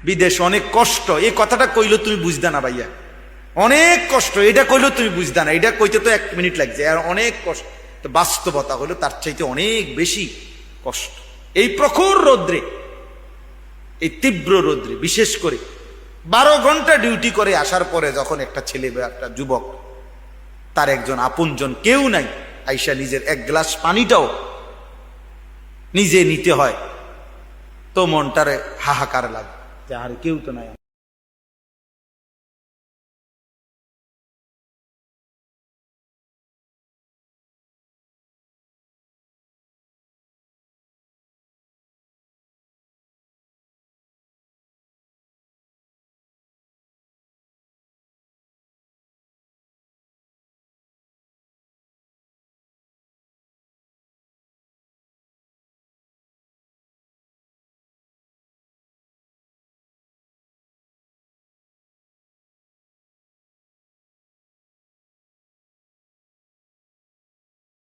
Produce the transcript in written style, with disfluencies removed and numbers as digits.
বিদেশ অনেক কষ্ট, এই কথাটা কইলো তুমি বুঝদা না ভাইয়া, অনেক কষ্ট, এটা কইলো তুমি বুঝদা না, এটা কইতে তো 1 মিনিট লাগছে, আর অনেক কষ্ট। তো বাস্তবতা হলো তার চাইতে অনেক বেশি কষ্ট। এই প্রখর রৌদ্রে, এই তীব্র রৌদ্রে, বিশেষ করে 12 ঘন্টা ডিউটি করে আসার পরে যখন একটা ছেলে বা একটা যুবক, তার একজন আপনজন কেউ নাই, আইসা নিজের 1 গ্লাস পানিটাও নিজে নিতে হয়, তো মনটারে হাহাকার লাগে যে আরে কেউ তো নাই,